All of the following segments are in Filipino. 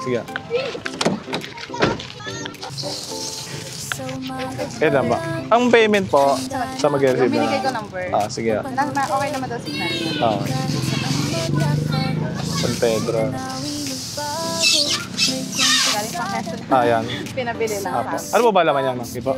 Sige. Kailan ba? Ang payment po sa mag-receive na. Binigay ko number. Sige. Okay naman daw signal niya. San Pedro. Galing pa Quezon. Yan. Pinabili lang Apo. Ano po ba laman yan, ma'am? Sige po.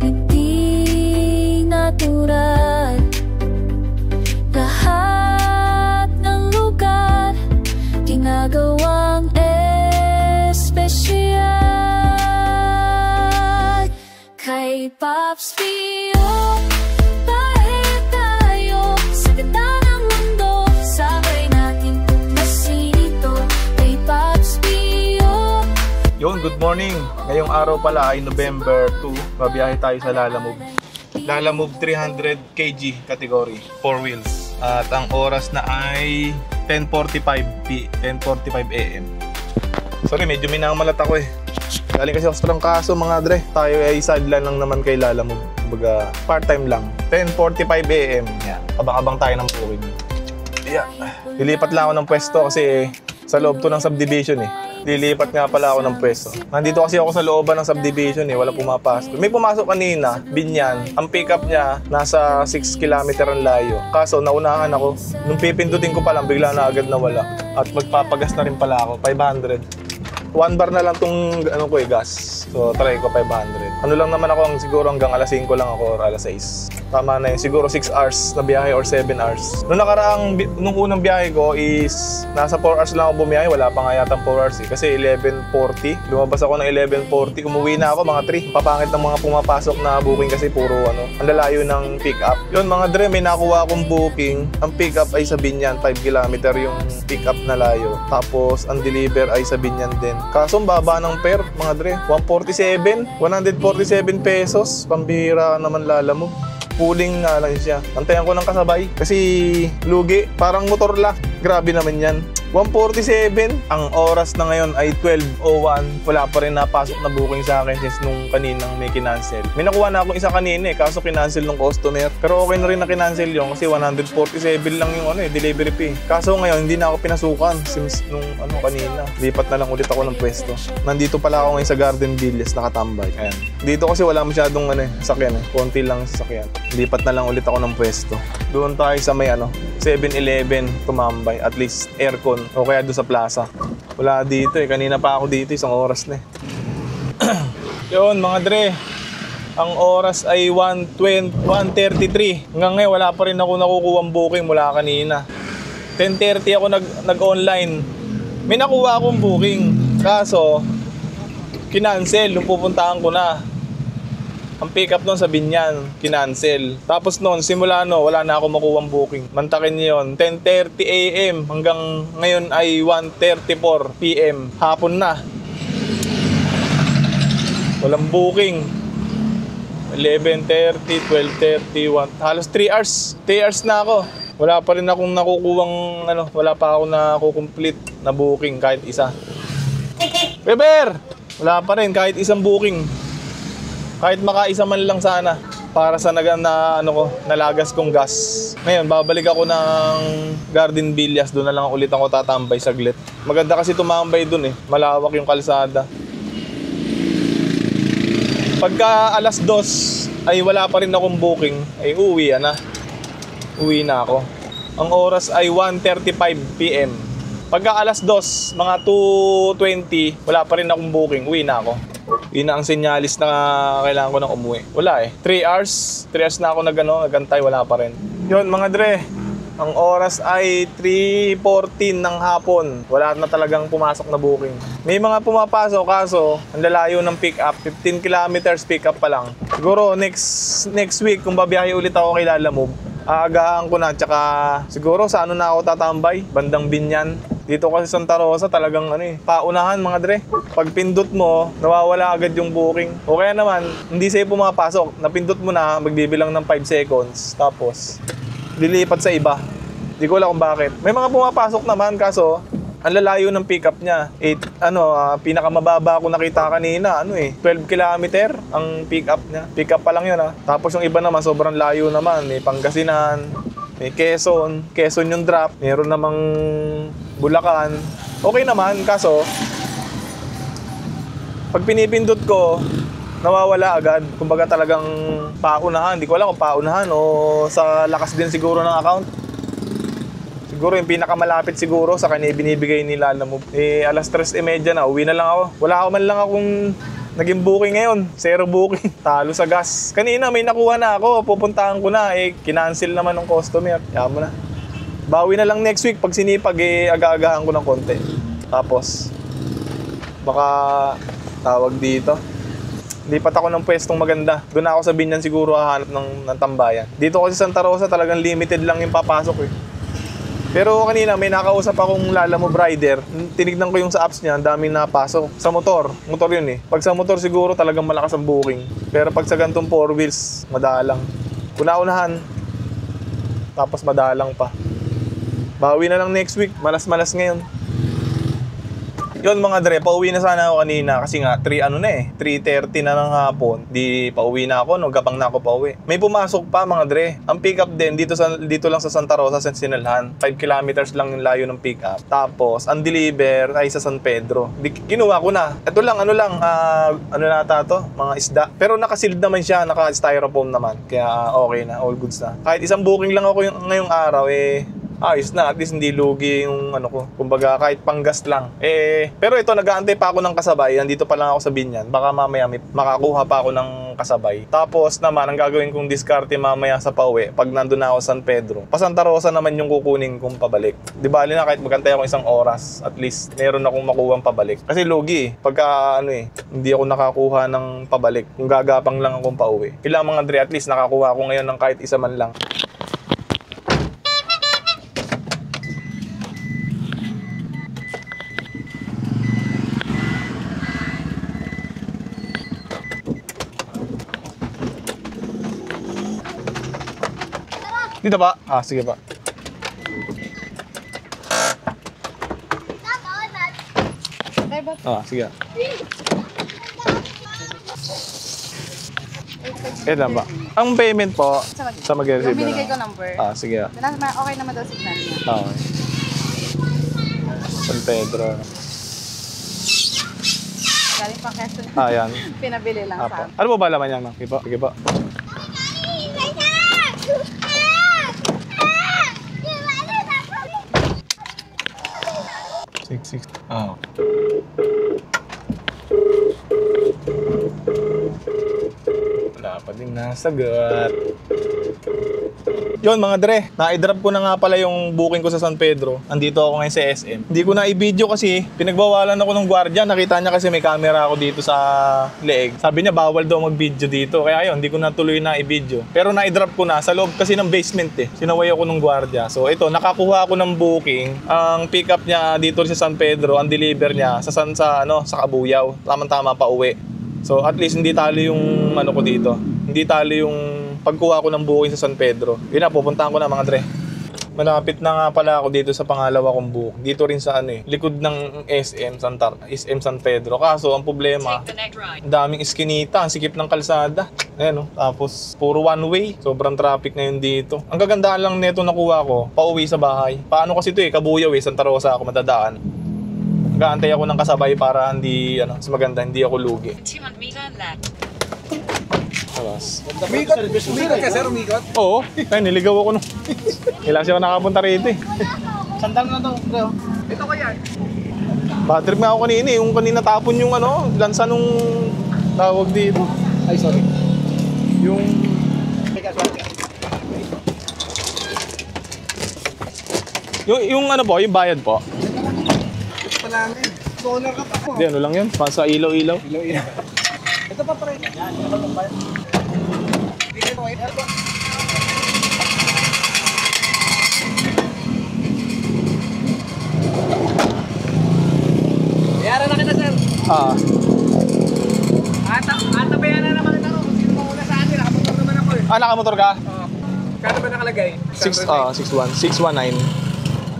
Hindi natural. Lahat ng lugar ginagawang espesyal. Kay Pops Pio, kahit tayo sa gitna ng mundo, sabay natin tumasin ito. Kay Pops Pio. Yun, good morning. Ngayong araw pala ay November 2. Babiyahe tayo sa Lalamove. Lalamove 300 kg category, 4 wheels. At ang oras na ay 10:45 AM. Sorry, medyo minamalat ako eh. Galing kasi ako sa trangkaso mga dre. Tayo ay sideline lang naman kay Lalamove. Kumbaga, part-time lang. 10:45 AM. Yan. Abang-abang tayo ng booking. Yeah. Lilipat lang ako ng pwesto kasi sa loob to ng subdivision eh. Lilipat nga pala ako ng pwesto. Nandito kasi ako sa looban ng subdivision eh. Wala pumapasok. May pumasok kanina, Binyan. Ang pickup niya, nasa 6 km ang layo. Kaso, naunahan ako. Nung pipindutin ko pa lang, bigla na agad nawala. At magpapagas na rin pala ako. 500. 1 bar na lang tong gas. So, try ko 500. Ano lang naman ako, siguro hanggang alas 5 lang ako or alas 6. Tama na yun. Siguro 6 hours na biyahe or 7 hours. Nung unang biyahe ko is nasa 4 hours lang ako bumiyahe. Wala pa nga yatang 4 hours eh. Kasi 11:40. Lumabas ako ng 11:40. Umuwi na ako mga 3. Papangit ng mga pumapasok na booking kasi puro ang lalayo ng pick up. Yun mga dre, may nakuha akong booking. Ang pick up ay sa Binyan, 5 km yung pick up na layo. Tapos ang deliver ay sa Binyan din. Kaso ang baba ng fare mga dre. 147 pesos. Pambihira naman Lalamove. Pooling nga lang siya. Antayan ko ng kasabay. Kasi lugi. Parang motor lang. Grabe naman yan. 147. Ang oras na ngayon ay 12:01. Wala pa rin napasok na booking sa akin since nung kaninang may kinancel. May nakuha na akong isa kanina eh. Kaso kinancel ng customer. Pero okay na rin na kinancel yung kasi 147 lang yung delivery fee. Kaso ngayon hindi na ako pinasukan since nung kanina. Lipat na lang ulit ako ng pwesto. Nandito pala ako ngayon sa Garden Villas nakatambay. Ayan. Dito kasi wala masyadong sasakyan eh. Konti lang sasakyan. Lipat na lang ulit ako ng pwesto. Doon tayo sa may 7-Eleven tumambay. At least aircon. O kaya doon sa plaza. Wala dito eh. Kanina pa ako dito. Isang oras na eh. Yun mga dre. Ang oras ay 1:33. Hanggang ngayon wala pa rin ako nakukuha ang booking mula kanina. 10:30 ako nag-online. May nakuha akong booking. Kaso, kinancel nung pupuntahan ko na. Ang pick up nun sa Binyan, kinancel. Tapos noon, simula wala na ako makuwang booking. Mantakin niyo yun, 10:30 AM hanggang ngayon ay 1:34 PM. Hapon na. Walang booking. 11:30, 12:30, 1. Halos 3 hours. 3 hours na ako. Wala pa rin akong nakukuwang, wala pa ako nakukomplete na booking kahit isa. Weber! Wala pa rin kahit isang booking. Kahit makaisa man lang sana para sa nalagas kong gas. Ngayon, babalik ako ng Garden Villas. Doon na lang ulit ako tatambay saglit. Maganda kasi tumambay doon eh. Malawak yung kalsada. Pagka alas 2 ay wala pa rin akong booking, ay uwi na. Uwi na ako. Ang oras ay 1:35 PM. Pagka alas 2, mga 2:20, wala pa rin akong booking, uwi na ako. Yun na ang senyalis na kailangan ko nang umuwi. Wala eh. 3 hours. 3 hours na ako nagantay, wala pa rin. Yun mga dre. Ang oras ay 3:14 ng hapon. Wala na talagang pumasok na booking. May mga pumapasok kaso ang lalayo ng pick up. 15 kilometers pick up pa lang. Siguro next week kung babiyahe ulit ako kay Lalamove, aagahan ko na. Tsaka siguro sa na ako tatambay. Bandang Binyan. Dito kasi Santa Rosa talagang paunahan mga dre. Pag pindot mo, nawawala agad yung booking. O kaya naman, hindi sa'yo pumapasok. Napindot mo na, magbibilang ng 5 seconds. Tapos, lilipat sa iba. Hindi ko alam kung bakit. May mga pumapasok naman kaso, Ang lalayo ng pickup niya. Pinakamababa ko nakita kanina, 12 kilometer ang pickup niya. Pickup pa lang yun Tapos yung iba naman, sobrang layo naman. May Pangasinan, may Quezon yung drop. Meron namang Bulacan. Okay naman, kaso pag pinipindot ko, nawawala agad. Kumbaga talagang paunahan. Hindi ko alam kung paunahan o sa lakas din siguro ng account. Siguro yung pinakamalapit siguro sa kanya binibigay ni Lalamove. Alas 3:30 na, uwi na lang ako. Wala man lang akong naging booking ngayon. 0 booking. Talo sa gas. Kanina may nakuha na ako. Pupuntahan ko na. Kinancel naman ng customer. Yaman mo na. Bawi na lang next week. Pag sinipag, aga-agahan ko ng konti. Tapos, baka tawag dito. Lipat ako ng pwestong maganda. Doon ako sa Binyan siguro hahanap ng tambayan. Dito kasi sa Santa Rosa talagang limited lang yung papasok Pero kanina may nakausap akong Lalamove rider. Tinignan ko yung sa apps niya, ang daming napasok. Sa motor yun Pag sa motor siguro talagang malakas ang booking. Pero pag sa gantong 4 wheels, madalang. Una-unahan. Tapos madalang pa. Bawi na lang next week, malas-malas ngayon. Yun mga dre, pauwi na sana ako kanina kasi nga 3:30 na ng hapon. Di pauwi na ako, gabang na ako pauwi. May pumasok pa mga dre. Ang pickup din dito lang sa Santa Rosa, San Sinalhan. 5 kilometers lang yung layo ng pickup. Tapos ang deliver ay sa San Pedro. Kinuha ko na. Ito lang, mga isda. Pero naka-sealed naman siya, naka-styrofoam naman. Kaya okay na, all goods na. Kahit isang booking lang ako ngayong araw ayos na, at least hindi lugi yung ko. Kumbaga kahit panggas lang. Pero ito, nag-aantay pa ako ng kasabay. Nandito pa lang ako sa Binyan. Baka mamaya makakuha pa ako ng kasabay. Tapos naman, ang gagawin kong diskarte mamaya sa pauwi, pag nandun na ako sa San Pedro. Pa Santa Rosa naman yung kukunin kong pabalik. Di bali na kahit magantay ako 1 oras, at least meron akong makuha pabalik. Kasi lugi pagka hindi ako nakakuha ng pabalik. Kung gagapang lang akong pauwi. Kailangan mga dre, at least nakakuha ako ngayon ng kahit isa man lang. Dito ba? Sige pa. Sige. Lang ba? Ang payment po sa mag-receive yung binigay ko number. Sige. Okay naman daw signal niya. Okay. San Pedro. Galing pang Quezon. Yan. Pinabili lang sa amin. Ano po ba laman yan? Sige po. Six. Wala pa din nasagot. Yun mga dre, na-drop ko na nga pala yung booking ko sa San Pedro. Andito ako ngayon sa SM. Hindi ko na i-video kasi pinagbawalan ako ng gwardiya. Nakita niya kasi may camera ako dito sa leeg. Sabi niya bawal daw mag-video dito. Kaya yun, hindi ko na tuloy na i-video. Pero na-drop ko na sa loob kasi ng basement Sinaway ako ng gwardiya. So ito, nakakuha ako ng booking. Ang pick up niya dito sa San Pedro, ang deliver niya sa Kabuyaw. Tama-tama pa uwi. So at least hindi talo yung ko dito. Hindi talo yung pagkuha ko ng booking sa San Pedro. Yun na, pupuntahan ko na mga dre. Malapit na nga pala ako dito sa pangalawa kong book. Dito rin sa likod ng SM San Pedro. Kaso ang problema, daming iskinita, ang sikip ng kalsada. Ayan tapos puro one way. Sobrang traffic na yun dito. Ang gagandaan lang neto nakuha ko, pauwi sa bahay. Paano kasi ito Kabuyaw Santa Rosa ako madadaan. Nag-aantay ako ng kasabay para hindi mas maganda, hindi ako lugi. Umikot ka sir, umikot? Oo, niligaw ako nung. Kailangan siya nakapunta rito Sandal na to, bro. Ito ko yan. Bad trip nga ako kanina yung kanina tapon yung lansa nung tawag dito. Ay, sorry. Yung yung po, yung bayad po. Ito pa lang Dollar ka pa po. Hindi, lang yun? Sa ilaw-ilaw. Ilaw-ilaw. Ito pa rin. Yan, ito lang bayad. Dito ko, ito. Yara na kita, sir. Antabayan na naman ito. Kung sino mauna sa atin, nakamotor naman ako nakamotor ka? Kano ba nakalagay? 619.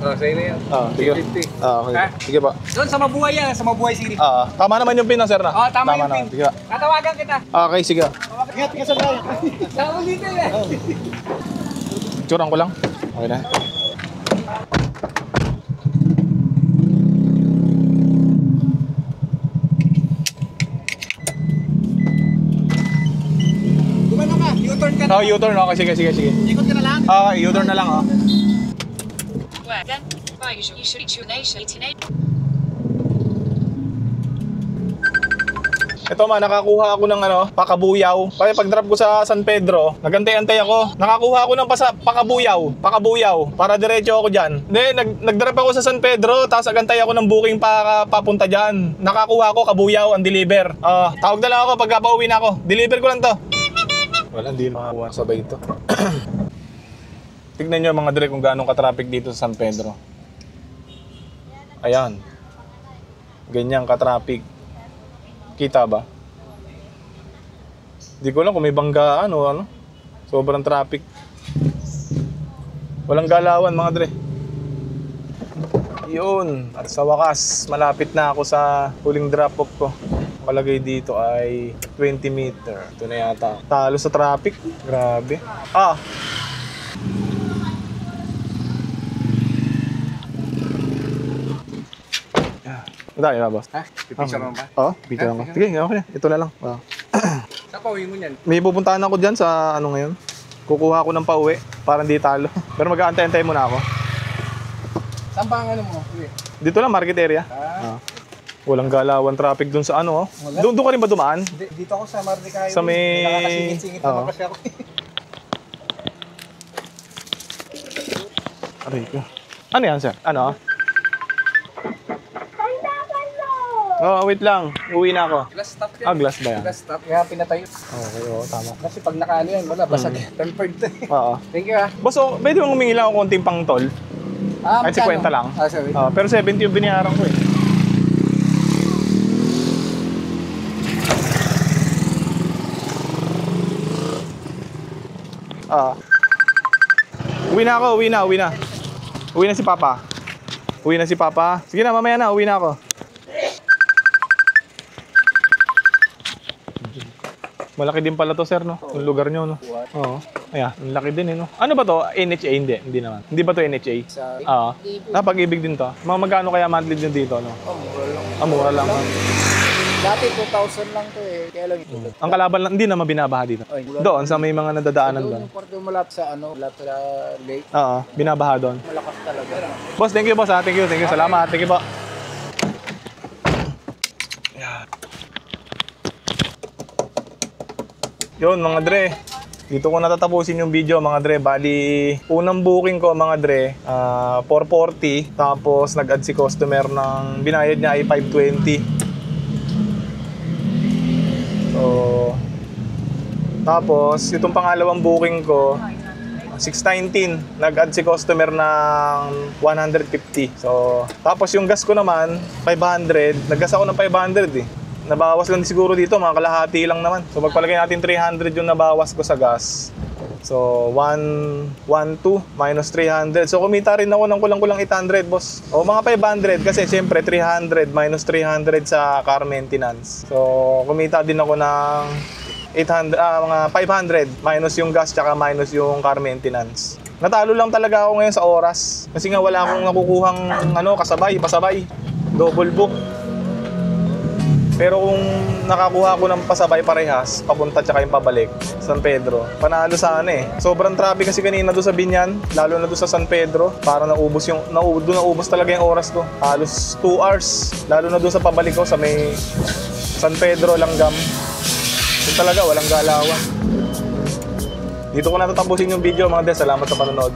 Sa'yo na yan. Sige. 50. Okay. Ha? Sige pa. Doon sa Mabuhay yan, sa Mabuhay City. Tama naman yung pin, sir na? Tama yung na. pin. Sige. Tatawagan kita. Okay, sige. Ingat ka sa bahay. Tama dito yan. Tsurang ko lang. Okay na. Gumano ka, U-turn ka na. U-turn. Okay, sige. Ikot ka na lang. U-turn na lang, Ito nakakuha ako ng pakabuyaw. Kaya pag-drop ko sa San Pedro, nagantay-antay ako. Nakakuha ako ng pakabuyaw. Para diretso ako dyan. Hindi, nag-drop ako sa San Pedro, tapos agantay ako ng booking papunta dyan. Nakakuha ako kabuyaw, ang deliver. Tawag na lang ako pagka pauwi na ako. Deliver ko lang to. Wala, hindi makakuha sabay ito. Tignan nyo mga dre kung gaano ka-traffic dito sa San Pedro. Ayan. Ganyan ka-traffic. Kita ba? Hindi ko lang kung may banggaan o ano. Sobrang traffic. Walang galawan mga dre. Yun. At sa wakas, malapit na ako sa huling drop-off ko. Palagay dito ay 20 meter. Ito na yata. Talo sa traffic. Grabe. Tayo na, boss. Ha? Pipicture mo ba? Picture mo. Sige, okay. Ito na lang. Saan pauwi mo niyan? May pupuntahan ako dyan sa ngayon. Kukuha ako ng pauwi para hindi talo. Pero mag-aantay-antay muna ako. Saan ba ang mo? Dito lang, market area. Walang galawan traffic dun sa Doon ka rin ba dumaan? Dito ako sa Mardicay. Sa may... Nakakasingit-singit naman kasi ako. Aray ko. Ano yan, sir? Ano? Wait lang. Uwi na ako. Glass top yan. Glass ba yan? Glass top. Kaya pinatayo. Okay, tama. Kasi pag nakaano yan, wala. Basag. Tempered to. Thank you Boss, pwede mong humingi lang ako konting pang toll? Kahit 50 lang. Sorry. Pero 70 yung binayaran ko Uwi na ako, uwi na. Uwi na si Papa. Sige na, mamaya na, uwi na ako. Malaki din pala to, sir, no? Yung lugar nyo, no? Oo. Ayan, ang laki din, no? Ano ba to? NHA? Hindi naman. Hindi ba to NHA? Pag-ibig din to. Magkano kaya monthly din dito, no? Mura lang. Mura lang. Dati 2,000 lang to eh. Kaya lang ito. Ang kalaban lang, hindi naman binabaha dito. Doon, sa may mga nadadaanan doon. Yung parte mo malapit sa lake. Binabaha doon. Malakas talaga. Boss, thank you, boss. Thank you. Salamat. Thank you po. Yun mga dre, dito ko natatapusin yung video mga dre. Bali, unang booking ko mga dre, 440. Tapos nag-add si customer ng binayad niya ay 520. So, tapos itong pangalawang booking ko, 619. Nag-add si customer ng 150. So, tapos yung gas ko naman, 500. Nag-gas ako ng 500 eh. Nabawas lang siguro dito, mga kalahati lang naman. So magpalagay natin 300 yung nabawas ko sa gas. So 112 minus 300. So kumita rin ako ng kulang-kulang 800, boss. O mga 500 kasi siyempre 300 minus 300 sa car maintenance. So kumita din ako ng 800, mga 500 minus yung gas tsaka minus yung car maintenance. Natalo lang talaga ako ngayon sa oras. Kasi nga wala akong nakukuhang pasabay. Double book. Pero kung nakakuha ko ng pasabay parehas, papunta tsaka yung pabalik, San Pedro, panalo sana eh. Sobrang traffic kasi kanina doon sa Binyan, lalo na doon sa San Pedro. Para naubos talaga yung oras ko. Halos 2 hours, lalo na doon sa pabalik ko sa may San Pedro, Langgam. Doon talaga, walang galawan. Dito ko natatapusin yung video mga des. Salamat sa panonood.